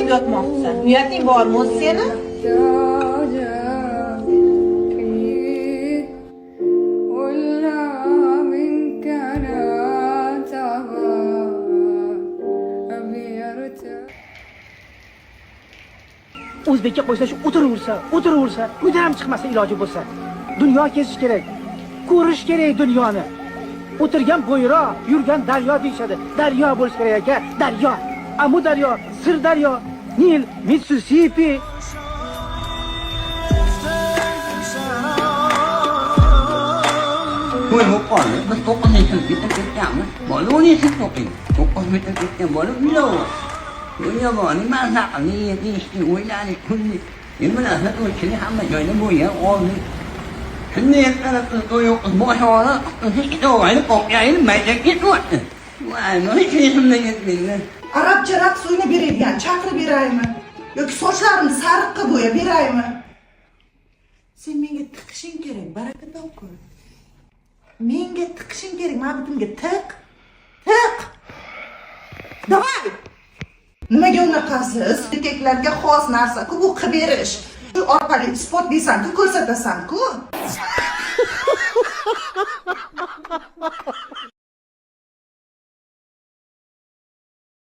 deb yotmoqchisan. Niyating bormi o'zi seni? O'zbekka qo'ysa shu o'tiraversa, uydan ham chiqmasa iloji bo'lsa. Dunyo kezish kerak. Ko'rish kerak dunyoni. O'tirgan bo'yro, yurgan daryo deyshadi. Daryo bo'lish kerak aka, daryo. Amu daryo, Sir daryo, Nil, Mississippi. Thôi một con nữa, nó tốt con này thằng biết nó chạm á, bỏ lúa đi thích một mình, tốt con biết nó chạm bỏ lúa đâu à, nếu như bỏ đi mang dạo đi uống ra đi kun đi, nếu mà là hết tôi chỉ ham mà rồi nó mua gì ôm đi, thế nên là tôi mua ho đó, tôi thích cái đồ ấy nó cột vậy nó mệt vậy ít luôn, ai nói cái hôm nay mình Arapça rap suyunu beradigan chaqirib beraymi yoki sochlarimni sariqqa bo'yab beraymi? Sen menga tiqishing kerak, baraka topku. Menga tiqishing kerak, men bitimga tiq. Davay. Nimaga unaqasi? Erkaklarga xos narsa-ku bu qilib berish. Shu orqali isbotlaysan-ku, ko'rsatasan-ku.